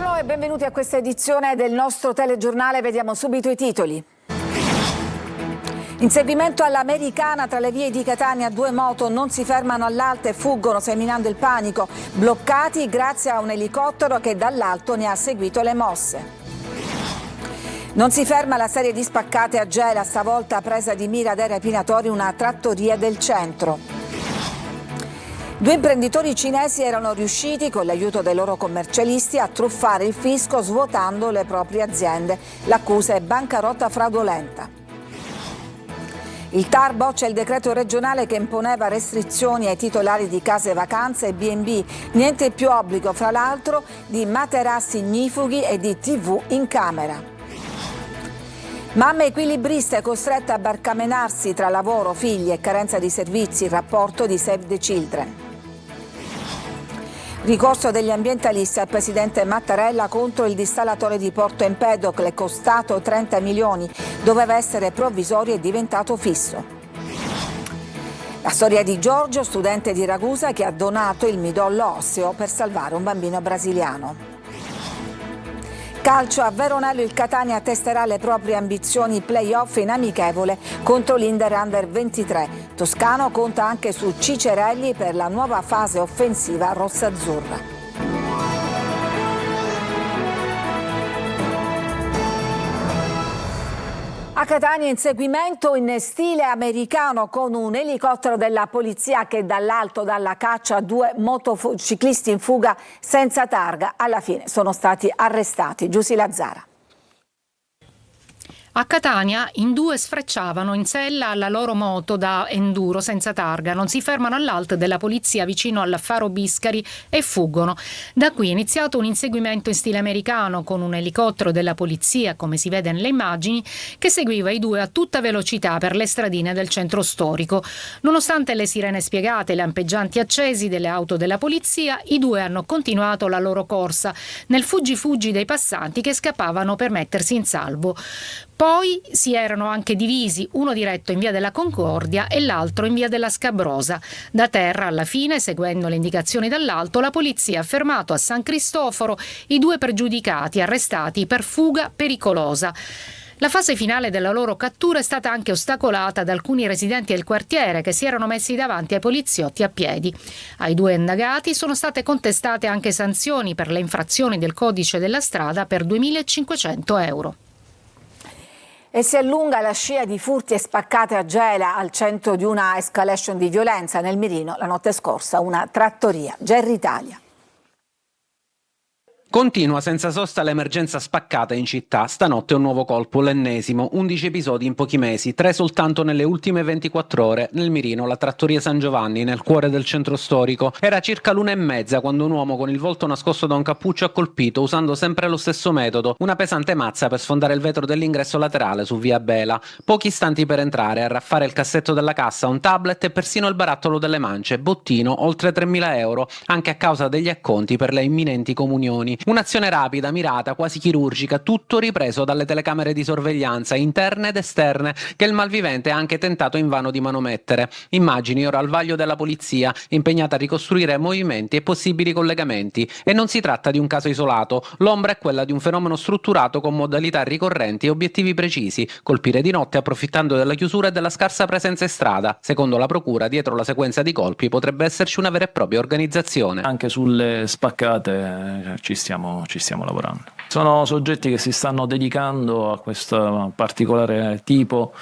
Buongiorno e benvenuti a questa edizione del nostro telegiornale. Vediamo subito i titoli. Inseguimento all'americana tra le vie di Catania, 2 moto non si fermano all'alto e fuggono seminando il panico, bloccati grazie a un elicottero che dall'alto ne ha seguito le mosse. Non si ferma la serie di spaccate a Gela, stavolta presa di mira dai rapinatori una trattoria del centro. 2 imprenditori cinesi erano riusciti, con l'aiuto dei loro commercialisti, a truffare il fisco svuotando le proprie aziende. L'accusa è bancarotta fraudolenta. Il TAR boccia il decreto regionale che imponeva restrizioni ai titolari di case vacanze e B&B. Niente più obbligo, fra l'altro, di materassi ignifughi e di TV in camera. Mamma equilibrista costretta a barcamenarsi tra lavoro, figli e carenza di servizi, il rapporto di Save the Children. Ricorso degli ambientalisti al presidente Mattarella contro il dissalatore di Porto Empedocle, costato 30 milioni, doveva essere provvisorio e diventato fisso. La storia di Giorgio, studente di Ragusa, che ha donato il midollo osseo per salvare un bambino brasiliano. Calcio, a Veronello il Catania testerà le proprie ambizioni play-off in amichevole contro l'Inter Under 23. Toscano conta anche su Cicerelli per la nuova fase offensiva rossazzurra. A Catania inseguimento in stile americano con un elicottero della polizia che dall'alto dalla caccia a 2 motociclisti in fuga senza targa. Alla fine sono stati arrestati. Giusy Lazzara. A Catania in 2 sfrecciavano in sella alla loro moto da enduro senza targa, non si fermano all'alt della polizia vicino al Faro Biscari e fuggono. Da qui è iniziato un inseguimento in stile americano con un elicottero della polizia, come si vede nelle immagini, che seguiva i 2 a tutta velocità per le stradine del centro storico. Nonostante le sirene spiegate e lampeggianti accesi delle auto della polizia, i 2 hanno continuato la loro corsa nel fuggi-fuggi dei passanti che scappavano per mettersi in salvo. Poi si erano anche divisi, uno diretto in via della Concordia e l'altro in via della Scabrosa. Da terra, alla fine, seguendo le indicazioni dall'alto, la polizia ha fermato a San Cristoforo i 2 pregiudicati arrestati per fuga pericolosa. La fase finale della loro cattura è stata anche ostacolata da alcuni residenti del quartiere che si erano messi davanti ai poliziotti a piedi. Ai 2 indagati sono state contestate anche sanzioni per le infrazioni del codice della strada per 2.500 euro. E si allunga la scia di furti e spaccate a Gela, al centro di una escalation di violenza nel mirino la notte scorsa, una trattoria. Gerry Italia. Continua senza sosta l'emergenza spaccata in città. Stanotte un nuovo colpo, l'ennesimo. 11 episodi in pochi mesi, 3 soltanto nelle ultime 24 ore. Nel mirino, la trattoria San Giovanni, nel cuore del centro storico. Era circa l'1:30 quando un uomo con il volto nascosto da un cappuccio ha colpito, usando sempre lo stesso metodo, una pesante mazza per sfondare il vetro dell'ingresso laterale su via Bela. Pochi istanti per entrare, arraffare il cassetto della cassa, un tablet e persino il barattolo delle mance. Bottino, oltre 3.000 euro, anche a causa degli acconti per le imminenti comunioni. Un'azione rapida, mirata, quasi chirurgica, tutto ripreso dalle telecamere di sorveglianza interne ed esterne che il malvivente ha anche tentato invano di manomettere. Immagini ora al vaglio della polizia, impegnata a ricostruire movimenti e possibili collegamenti. E non si tratta di un caso isolato, l'ombra è quella di un fenomeno strutturato con modalità ricorrenti e obiettivi precisi: colpire di notte approfittando della chiusura e della scarsa presenza in strada. Secondo la procura, dietro la sequenza di colpi potrebbe esserci una vera e propria organizzazione. Anche sulle spaccate ci stiamo lavorando. Sono soggetti che si stanno dedicando a questo particolare tipo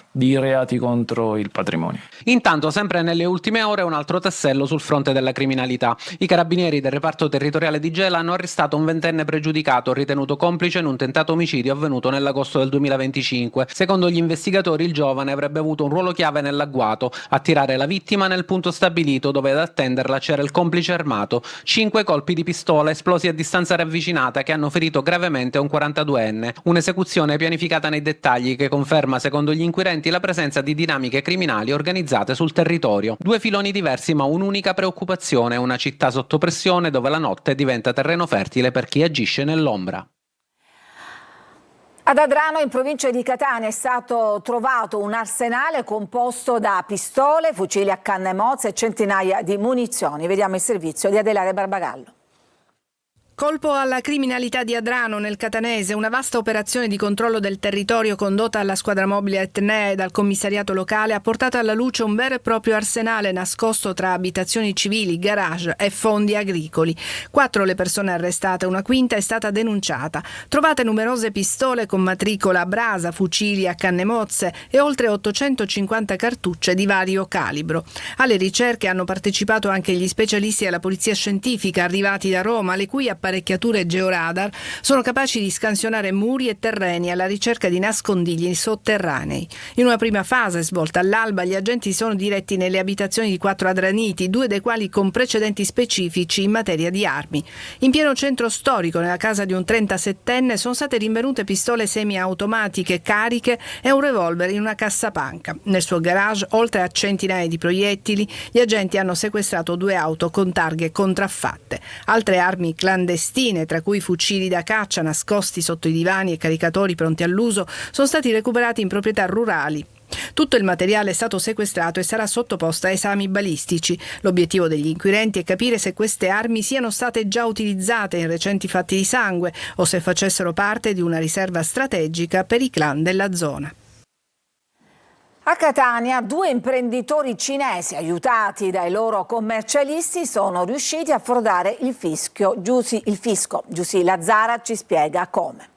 di reati contro il patrimonio. Intanto, sempre nelle ultime ore, un altro tassello sul fronte della criminalità. I carabinieri del reparto territoriale di Gela hanno arrestato un 20enne pregiudicato ritenuto complice in un tentato omicidio avvenuto nell'agosto del 2025. Secondo gli investigatori, il giovane avrebbe avuto un ruolo chiave nell'agguato: attirare la vittima nel punto stabilito, dove ad attenderla c'era il complice armato. 5 colpi di pistola esplosi a distanza ravvicinata che hanno ferito gravemente un 42enne. Un'esecuzione pianificata nei dettagli che conferma, secondo gli inquirenti, la presenza di dinamiche criminali organizzate sul territorio. 2 filoni diversi ma un'unica preoccupazione: una città sotto pressione dove la notte diventa terreno fertile per chi agisce nell'ombra. Ad Adrano, in provincia di Catania, è stato trovato un arsenale composto da pistole, fucili a canne mozze e centinaia di munizioni. Vediamo il servizio di Adelaide Barbagallo. Colpo alla criminalità di Adrano nel Catanese, una vasta operazione di controllo del territorio condotta alla squadra mobile Etnea e dal commissariato locale ha portato alla luce un vero e proprio arsenale nascosto tra abitazioni civili, garage e fondi agricoli. 4 le persone arrestate, una quinta è stata denunciata. Trovate numerose pistole con matricola a brasa, fucili a canne mozze e oltre 850 cartucce di vario calibro. Alle ricerche hanno partecipato anche gli specialisti della polizia scientifica arrivati da Roma, le cui apparecchiature georadar sono capaci di scansionare muri e terreni alla ricerca di nascondigli sotterranei. In una prima fase, svolta all'alba, gli agenti sono diretti nelle abitazioni di 4 adraniti, 2 dei quali con precedenti specifici in materia di armi. In pieno centro storico, nella casa di un 37enne, sono state rinvenute pistole semiautomatiche cariche e un revolver in una cassapanca. Nel suo garage, oltre a centinaia di proiettili, gli agenti hanno sequestrato 2 auto con targhe contraffatte. Altre armi clandestine, tra cui fucili da caccia nascosti sotto i divani e caricatori pronti all'uso, sono stati recuperati in proprietà rurali. Tutto il materiale è stato sequestrato e sarà sottoposto a esami balistici. L'obiettivo degli inquirenti è capire se queste armi siano state già utilizzate in recenti fatti di sangue o se facessero parte di una riserva strategica per i clan della zona. A Catania 2 imprenditori cinesi aiutati dai loro commercialisti sono riusciti a frodare il fisco. Giusy Lazzara ci spiega come.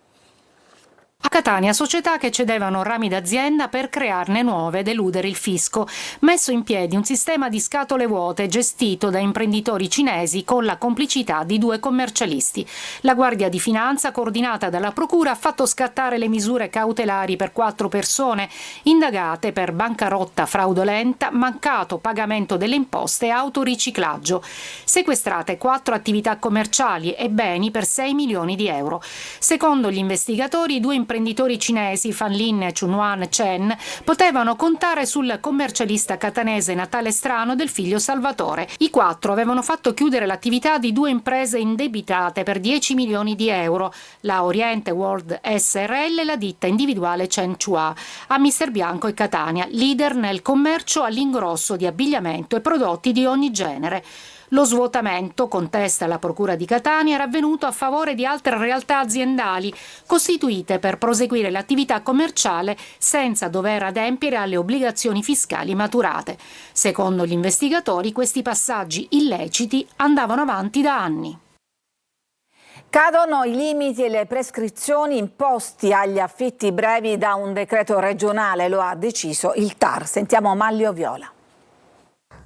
A Catania società che cedevano rami d'azienda per crearne nuove ed eludere il fisco. Messo in piedi un sistema di scatole vuote gestito da imprenditori cinesi con la complicità di 2 commercialisti. La Guardia di Finanza, coordinata dalla Procura, ha fatto scattare le misure cautelari per 4 persone indagate per bancarotta fraudolenta, mancato pagamento delle imposte e autoriciclaggio. Sequestrate 4 attività commerciali e beni per 6 milioni di euro. Secondo gli investigatori, i 2 imprenditori cinesi Fan Lin e Chunuan Chen potevano contare sul commercialista catanese Natale Strano del figlio Salvatore. I 4 avevano fatto chiudere l'attività di 2 imprese indebitate per 10 milioni di euro, la Oriente World SRL e la ditta individuale Chen Chua, a Mister Bianco e Catania, leader nel commercio all'ingrosso di abbigliamento e prodotti di ogni genere. Lo svuotamento, contesta la Procura di Catania, era avvenuto a favore di altre realtà aziendali costituite per proseguire l'attività commerciale senza dover adempiere alle obbligazioni fiscali maturate. Secondo gli investigatori, questi passaggi illeciti andavano avanti da anni. Cadono i limiti e le prescrizioni imposti agli affitti brevi da un decreto regionale, lo ha deciso il TAR. Sentiamo Manlio Viola.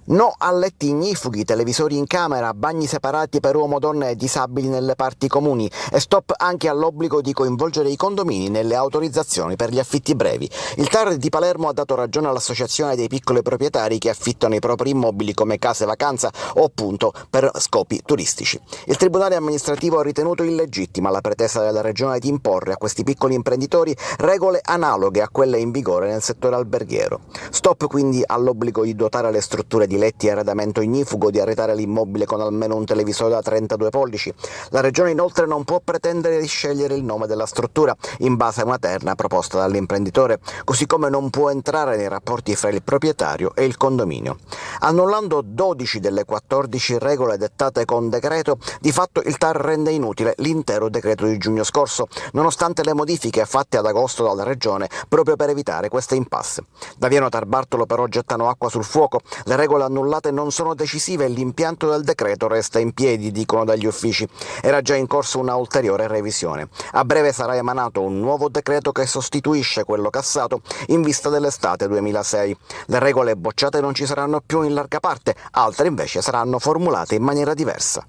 No a letti ignifughi, televisori in camera, bagni separati per uomo, donne e disabili nelle parti comuni e stop anche all'obbligo di coinvolgere i condomini nelle autorizzazioni per gli affitti brevi. Il TAR di Palermo ha dato ragione all'associazione dei piccoli proprietari che affittano i propri immobili come case vacanza o appunto per scopi turistici. Il Tribunale amministrativo ha ritenuto illegittima la pretesa della Regione di imporre a questi piccoli imprenditori regole analoghe a quelle in vigore nel settore alberghiero. Stop quindi all'obbligo di dotare le strutture di letti e arredamento ignifugo, di arredare l'immobile con almeno un televisore da 32 pollici. La Regione inoltre non può pretendere di scegliere il nome della struttura in base a una terna proposta dall'imprenditore, così come non può entrare nei rapporti fra il proprietario e il condominio. Annullando 12 delle 14 regole dettate con decreto, di fatto il TAR rende inutile l'intero decreto di giugno scorso, nonostante le modifiche fatte ad agosto dalla Regione proprio per evitare queste impasse. Da Viano Tarbartolo però gettano acqua sul fuoco, le regole annullate non sono decisive e l'impianto del decreto resta in piedi, dicono dagli uffici. Era già in corso una ulteriore revisione. A breve sarà emanato un nuovo decreto che sostituisce quello cassato in vista dell'estate 2006. Le regole bocciate non ci saranno più in larga parte, altre invece saranno formulate in maniera diversa.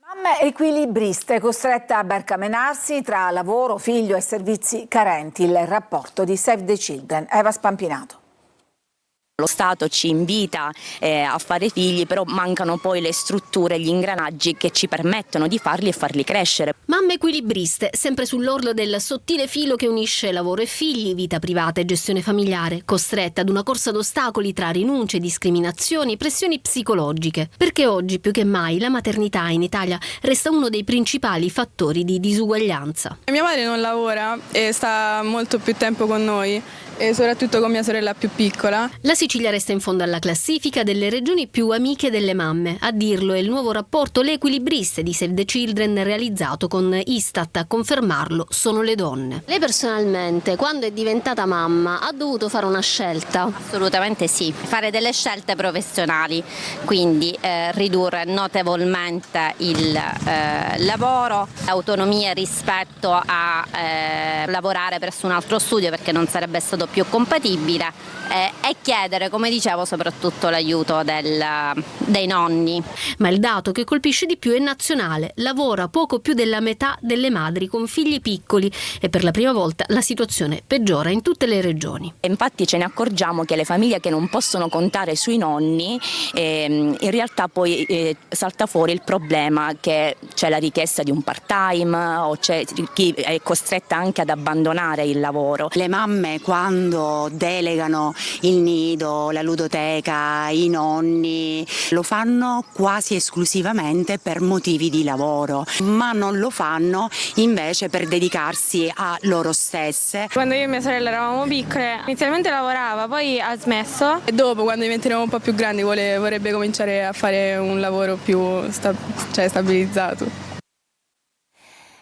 Mamme equilibriste costrette a barcamenarsi tra lavoro, figlio e servizi carenti. Il rapporto di Save the Children. Eva Spampinato. Lo Stato ci invita a fare figli, però mancano poi le strutture, gli ingranaggi che ci permettono di farli e farli crescere. Mamme equilibriste, sempre sull'orlo del sottile filo che unisce lavoro e figli, vita privata e gestione familiare, costrette ad una corsa d'ostacoli tra rinunce, discriminazioni e pressioni psicologiche. Perché oggi più che mai la maternità in Italia resta uno dei principali fattori di disuguaglianza. Mia madre non lavora e sta molto più tempo con noi e soprattutto con mia sorella più piccola. La Sicilia resta in fondo alla classifica delle regioni più amiche delle mamme. A dirlo è il nuovo rapporto Le Equilibriste di Save the Children realizzato con Istat. A confermarlo sono le donne. Lei personalmente, quando è diventata mamma, ha dovuto fare una scelta? Assolutamente sì, fare delle scelte professionali, quindi ridurre notevolmente il lavoro, autonomia rispetto a lavorare presso un altro studio perché non sarebbe stato più compatibile e chiedere, come dicevo, soprattutto l'aiuto dei nonni. Ma il dato che colpisce di più è nazionale. Lavora poco più della metà delle madri con figli piccoli e per la prima volta la situazione peggiora in tutte le regioni. Infatti ce ne accorgiamo che le famiglie che non possono contare sui nonni, in realtà poi salta fuori il problema che c'è la richiesta di un part-time o c'è chi è costretta anche ad abbandonare il lavoro. Le mamme quando delegano il nido, la ludoteca, i nonni, lo fanno quasi esclusivamente per motivi di lavoro, ma non lo fanno invece per dedicarsi a loro stesse. Quando io e mia sorella eravamo piccole, inizialmente lavorava, poi ha smesso e dopo, quando diventeremo un po' più grandi, vorrebbe cominciare a fare un lavoro più stabilizzato.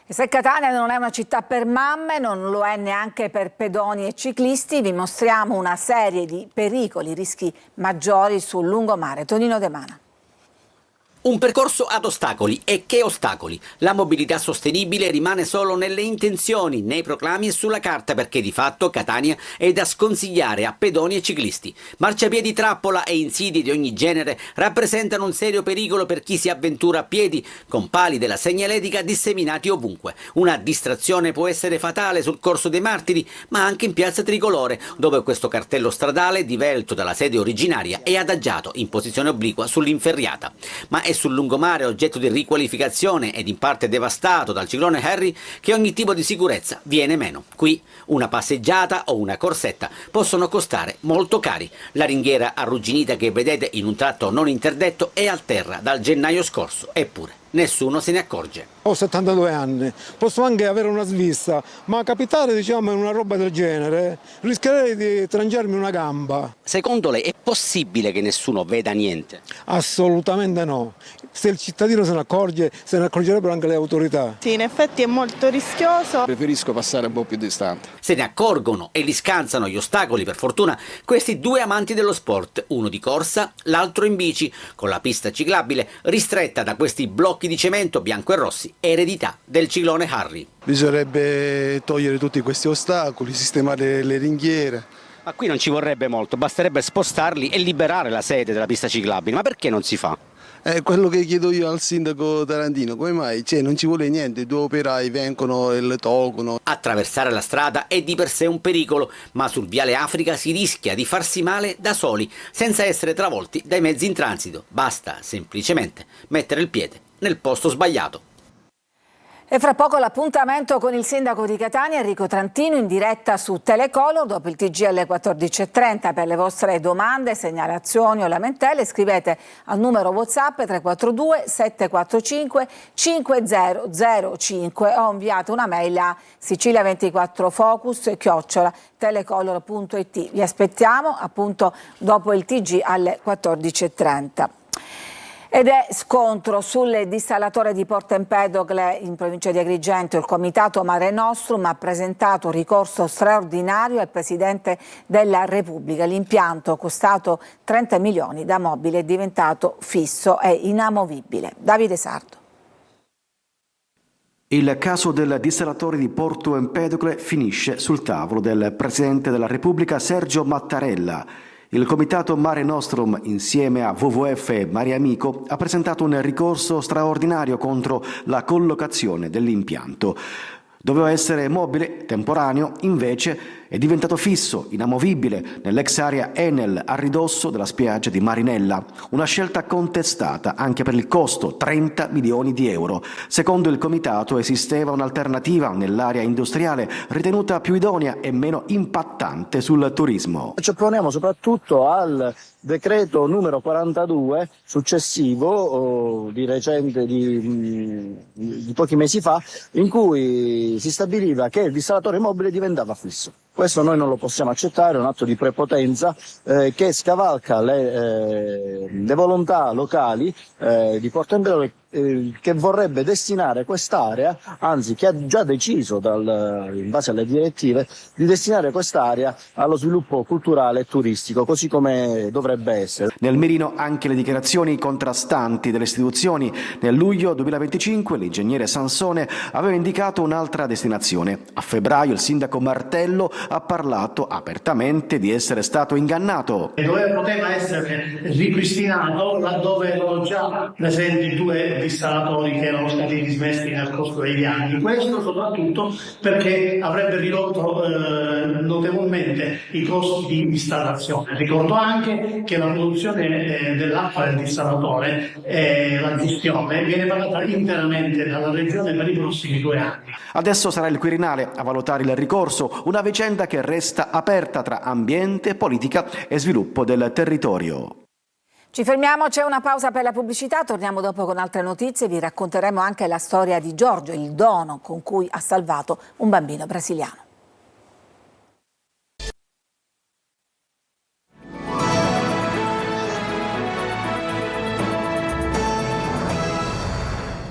E se Catania non è una città per mamme, non lo è neanche per pedoni e ciclisti, vi mostriamo una serie di pericoli, rischi maggiori sul lungomare. Tonino De Mana. Un percorso ad ostacoli. E che ostacoli? La mobilità sostenibile rimane solo nelle intenzioni, nei proclami e sulla carta, perché di fatto Catania è da sconsigliare a pedoni e ciclisti. Marciapiedi, trappola e insidie di ogni genere rappresentano un serio pericolo per chi si avventura a piedi, con pali della segnaletica disseminati ovunque. Una distrazione può essere fatale sul Corso dei Martiri, ma anche in Piazza Tricolore, dove questo cartello stradale, divelto dalla sede originaria, è adagiato in posizione obliqua sull'inferriata. Ma è sul lungomare, oggetto di riqualificazione ed in parte devastato dal ciclone Harry, che ogni tipo di sicurezza viene meno. Qui una passeggiata o una corsetta possono costare molto cari. La ringhiera arrugginita che vedete in un tratto non interdetto è a terra dal gennaio scorso, eppure nessuno se ne accorge. Ho 72 anni, posso anche avere una svista, ma capitare in una roba del genere rischierei di trangiarmi una gamba. Secondo lei è possibile che nessuno veda niente? Assolutamente no. Se il cittadino se ne accorge, se ne accorgerebbero anche le autorità. Sì, in effetti è molto rischioso. Preferisco passare un po' più distante. Se ne accorgono e li scansano gli ostacoli, per fortuna, questi due amanti dello sport, uno di corsa, l'altro in bici, con la pista ciclabile ristretta da questi blocchi di cemento bianco e rossi, eredità del ciclone Harry. Bisognerebbe togliere tutti questi ostacoli, sistemare le ringhiere. Ma qui non ci vorrebbe molto, basterebbe spostarli e liberare la sede della pista ciclabile. Ma perché non si fa? È quello che chiedo io al sindaco Tarantino, come mai? Non ci vuole niente, due operai vengono e le tolgono. Attraversare la strada è di per sé un pericolo, ma sul viale Africa si rischia di farsi male da soli, senza essere travolti dai mezzi in transito. Basta semplicemente mettere il piede nel posto sbagliato. E fra poco l'appuntamento con il sindaco di Catania, Enrico Trantino, in diretta su Telecolor dopo il TG alle 14.30. Per le vostre domande, segnalazioni o lamentele scrivete al numero WhatsApp 342 745 5005 o inviate una mail a sicilia24focus@telecolor.it. Vi aspettiamo appunto dopo il TG alle 14.30. Ed è scontro sul dissalatore di Porto Empedocle in provincia di Agrigento. Il comitato Mare Nostrum ha presentato un ricorso straordinario al Presidente della Repubblica. L'impianto, costato 30 milioni da mobile, è diventato fisso e inamovibile. Davide Sardo. Il caso del dissalatore di Porto Empedocle finisce sul tavolo del Presidente della Repubblica Sergio Mattarella. Il comitato Mare Nostrum, insieme a WWF e Mare Amico, ha presentato un ricorso straordinario contro la collocazione dell'impianto. Doveva essere mobile, temporaneo, invece è diventato fisso, inamovibile, nell'ex area Enel a ridosso della spiaggia di Marinella. Una scelta contestata anche per il costo, 30 milioni di euro. Secondo il comitato esisteva un'alternativa nell'area industriale ritenuta più idonea e meno impattante sul turismo. Ci opponiamo soprattutto al decreto numero 42 successivo di recente di pochi mesi fa, in cui si stabiliva che il dissalatore mobile diventava fisso. Questo noi non lo possiamo accettare, è un atto di prepotenza che scavalca le volontà locali di Porto Empedocle, che vorrebbe destinare quest'area, anzi che ha già deciso in base alle direttive di destinare quest'area allo sviluppo culturale e turistico, così come dovrebbe essere. Nel mirino anche le dichiarazioni contrastanti delle istituzioni. Nel luglio 2025 l'ingegnere Sansone aveva indicato un'altra destinazione. A febbraio il sindaco Martello ha parlato apertamente di essere stato ingannato. Poteva essere ripristinato laddove erano già presenti 2 installatori che erano stati dismessi nel corso degli anni. Questo soprattutto perché avrebbe ridotto notevolmente i costi di installazione. Ricordo anche che la produzione dell'acqua del dissalatore e la gestione viene pagata interamente dalla Regione per i prossimi 2 anni. Adesso sarà il Quirinale a valutare il ricorso, una vicenda che resta aperta tra ambiente, politica e sviluppo del territorio. Ci fermiamo, c'è una pausa per la pubblicità, torniamo dopo con altre notizie, vi racconteremo anche la storia di Giorgio, il dono con cui ha salvato un bambino brasiliano.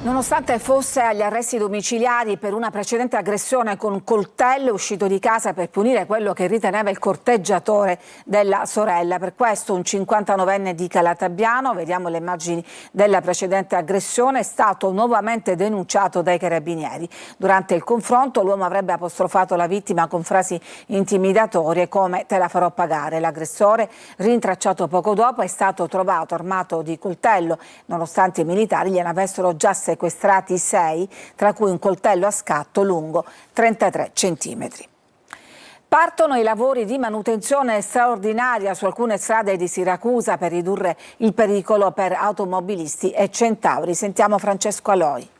Nonostante fosse agli arresti domiciliari per una precedente aggressione con un coltello, è uscito di casa per punire quello che riteneva il corteggiatore della sorella. Per questo un 59enne di Calatabbiano, vediamo le immagini della precedente aggressione, è stato nuovamente denunciato dai carabinieri. Durante il confronto l'uomo avrebbe apostrofato la vittima con frasi intimidatorie come "te la farò pagare". L'aggressore, rintracciato poco dopo, è stato trovato armato di coltello, nonostante i militari gliene avessero già sequestrati 6, tra cui un coltello a scatto lungo 33 centimetri. Partono i lavori di manutenzione straordinaria su alcune strade di Siracusa per ridurre il pericolo per automobilisti e centauri. Sentiamo Francesco Aloi.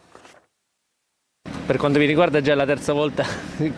Per quanto mi riguarda è già la terza volta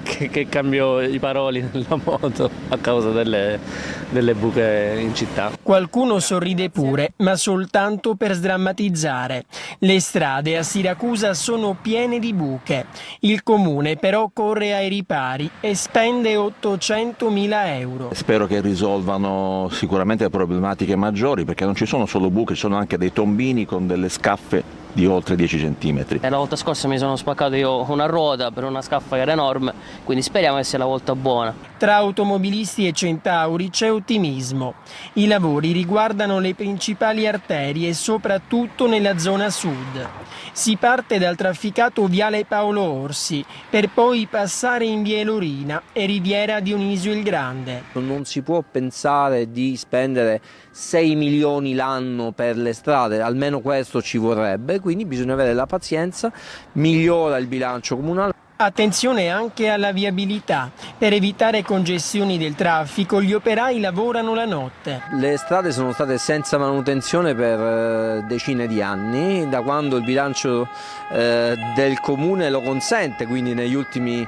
che cambio i paroli nella moto a causa delle buche in città. Qualcuno sorride pure, ma soltanto per sdrammatizzare. Le strade a Siracusa sono piene di buche. Il comune però corre ai ripari e spende 800.000 euro. Spero che risolvano sicuramente le problematiche maggiori, perché non ci sono solo buche, ci sono anche dei tombini con delle scaffe di oltre 10 centimetri. La volta scorsa mi sono spaccato io una ruota per una scaffa che era enorme, quindi speriamo che sia la volta buona. Tra automobilisti e centauri c'è ottimismo. I lavori riguardano le principali arterie, soprattutto nella zona sud. Si parte dal trafficato Viale Paolo Orsi, per poi passare in Via Lorina e Riviera Dionisio il Grande. Non si può pensare di spendere 6 milioni l'anno per le strade, almeno questo ci vorrebbe, quindi bisogna avere la pazienza, migliora il bilancio comunale. Attenzione anche alla viabilità. Per evitare congestioni del traffico, gli operai lavorano la notte. Le strade sono state senza manutenzione per decine di anni, da quando il bilancio del comune lo consente, quindi negli ultimi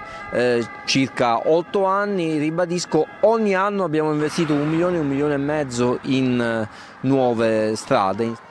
circa 8 anni, ribadisco, ogni anno abbiamo investito 1 milione, 1,5 milioni in nuove strade.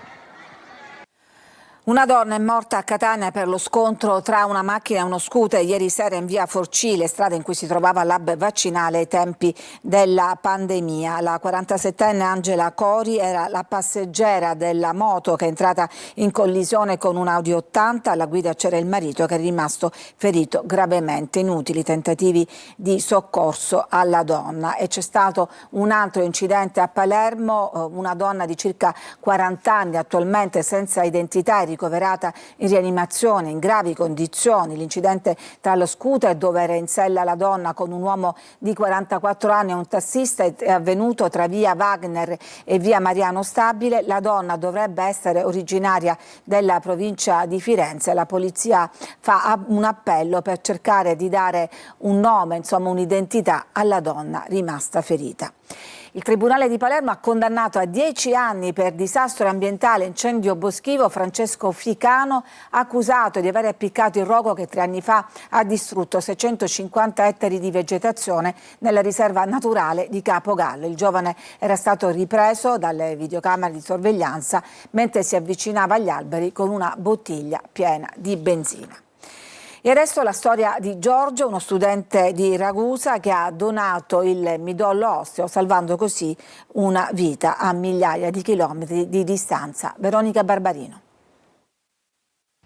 Una donna è morta a Catania per lo scontro tra una macchina e uno scooter ieri sera in via Forcile, strada in cui si trovava l'hub vaccinale ai tempi della pandemia. La 47enne Angela Cori era la passeggera della moto che è entrata in collisione con un Audi 80. Alla guida c'era il marito che è rimasto ferito gravemente. Inutili tentativi di soccorso alla donna. E c'è stato un altro incidente a Palermo, una donna di circa 40 anni attualmente senza identità e ricoverata in rianimazione in gravi condizioni. L'incidente tra lo scooter dove era in sella la donna con un uomo di 44 anni e un tassista è avvenuto tra via Wagner e via Mariano Stabile. La donna dovrebbe essere originaria della provincia di Firenze. La polizia fa un appello per cercare di dare un nome, insomma un'identità alla donna rimasta ferita. Il Tribunale di Palermo ha condannato a 10 anni per disastro ambientale e incendio boschivo Francesco Ficano, accusato di aver appiccato il rogo che 3 anni fa ha distrutto 650 ettari di vegetazione nella riserva naturale di Capogallo. Il giovane era stato ripreso dalle videocamere di sorveglianza mentre si avvicinava agli alberi con una bottiglia piena di benzina. E adesso la storia di Giorgio, uno studente di Ragusa che ha donato il midollo osseo, salvando così una vita a migliaia di chilometri di distanza. Veronica Barbarino.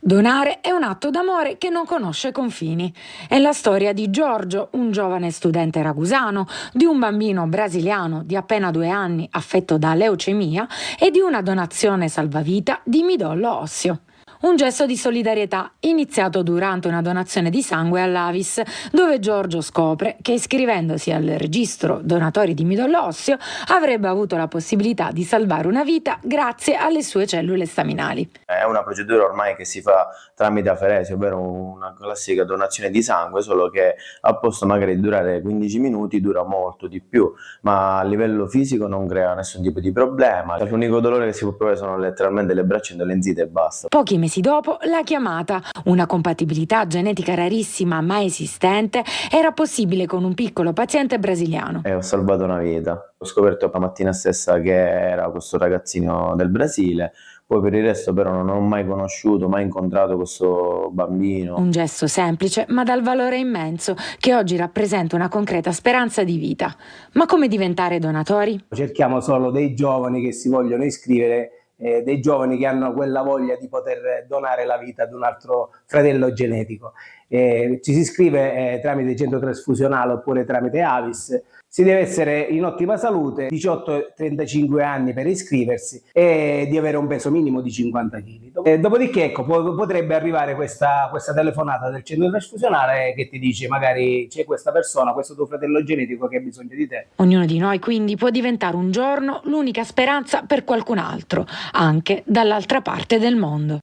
Donare è un atto d'amore che non conosce confini. È la storia di Giorgio, un giovane studente ragusano, di un bambino brasiliano di appena 2 anni affetto da leucemia e di una donazione salvavita di midollo osseo. Un gesto di solidarietà iniziato durante una donazione di sangue all'Avis, dove Giorgio scopre che iscrivendosi al registro donatori di midollo osseo avrebbe avuto la possibilità di salvare una vita grazie alle sue cellule staminali. È una procedura ormai che si fa tramite aferesi, ovvero una classica donazione di sangue, solo che al posto magari di durare 15 minuti dura molto di più, ma a livello fisico non crea nessun tipo di problema. L'unico dolore che si può provare sono letteralmente le braccia indolenzite e basta. Pochi mesi dopo la chiamata, una compatibilità genetica rarissima ma esistente, era possibile con un piccolo paziente brasiliano. E ho salvato una vita. Ho scoperto la mattina stessa che era questo ragazzino del Brasile, poi per il resto però non ho mai conosciuto, mai incontrato questo bambino. Un gesto semplice ma dal valore immenso che oggi rappresenta una concreta speranza di vita. Ma come diventare donatori? Cerchiamo solo dei giovani che si vogliono iscrivere, dei giovani che hanno quella voglia di poter donare la vita ad un altro fratello genetico. Ci si iscrive tramite centro trasfusionale oppure tramite Avis. Si deve essere in ottima salute, 18-35 anni per iscriversi e di avere un peso minimo di 50 kg. Dopodiché potrebbe arrivare questa telefonata del centro trasfusionale che ti dice magari c'è questa persona, questo tuo fratello genetico che ha bisogno di te. Ognuno di noi quindi può diventare un giorno l'unica speranza per qualcun altro, anche dall'altra parte del mondo.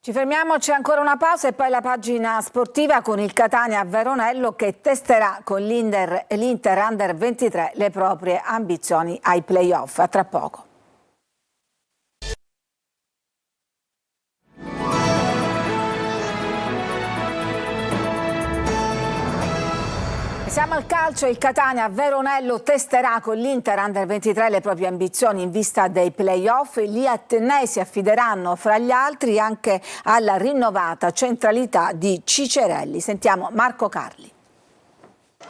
Ci fermiamo, c'è ancora una pausa e poi la pagina sportiva con il Catania Veronello che testerà con l'Inter Under 23 le proprie ambizioni ai play-off. A tra poco. Siamo al calcio, il Catania Veronello testerà con l'Inter Under 23 le proprie ambizioni in vista dei play-off. Gli attenei si affideranno fra gli altri anche alla rinnovata centralità di Cicerelli. Sentiamo Marco Carli.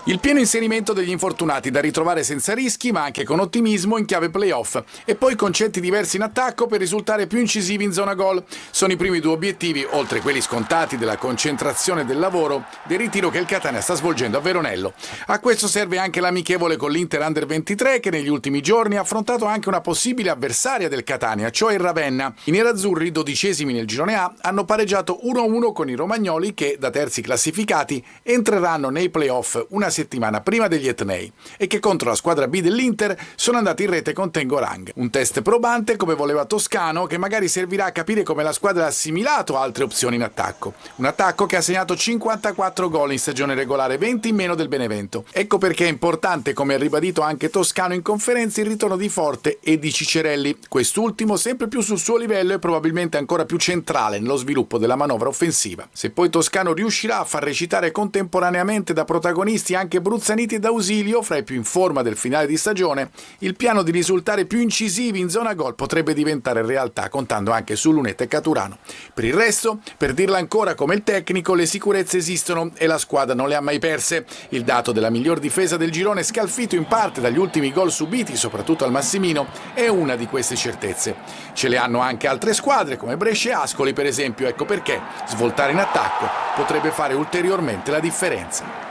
Il pieno inserimento degli infortunati da ritrovare senza rischi ma anche con ottimismo in chiave playoff e poi concetti diversi in attacco per risultare più incisivi in zona gol. Sono i primi 2 obiettivi, oltre quelli scontati della concentrazione del lavoro, del ritiro che il Catania sta svolgendo a Veronello. A questo serve anche l'amichevole con l'Inter Under 23 che negli ultimi giorni ha affrontato anche una possibile avversaria del Catania, cioè il Ravenna. I nerazzurri, 12esimi nel girone A, hanno pareggiato 1-1 con i romagnoli che, da terzi classificati, entreranno nei playoff una settimana prima degli etnei e che contro la squadra B dell'Inter sono andati in rete con Tengorang. Un test probante come voleva Toscano che magari servirà a capire come la squadra ha assimilato altre opzioni in attacco. Un attacco che ha segnato 54 gol in stagione regolare, 20 in meno del Benevento. Ecco perché è importante, come ha ribadito anche Toscano in conferenza, il ritorno di Forte e di Cicerelli. Quest'ultimo sempre più sul suo livello e probabilmente ancora più centrale nello sviluppo della manovra offensiva. Se poi Toscano riuscirà a far recitare contemporaneamente da protagonisti anche Bruzzaniti ed Ausilio, fra i più in forma del finale di stagione, il piano di risultare più incisivi in zona gol potrebbe diventare realtà, contando anche su Lunetta e Caturano. Per il resto, per dirla ancora come il tecnico, le sicurezze esistono e la squadra non le ha mai perse. Il dato della miglior difesa del girone, scalfito in parte dagli ultimi gol subiti, soprattutto al Massimino, è una di queste certezze. Ce le hanno anche altre squadre, come Brescia e Ascoli per esempio, ecco perché svoltare in attacco potrebbe fare ulteriormente la differenza.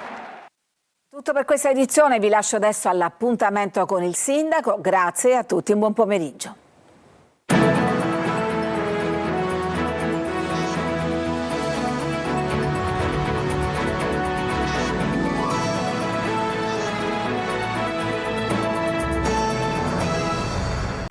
Tutto per questa edizione, vi lascio adesso all'appuntamento con il sindaco, grazie a tutti, un buon pomeriggio.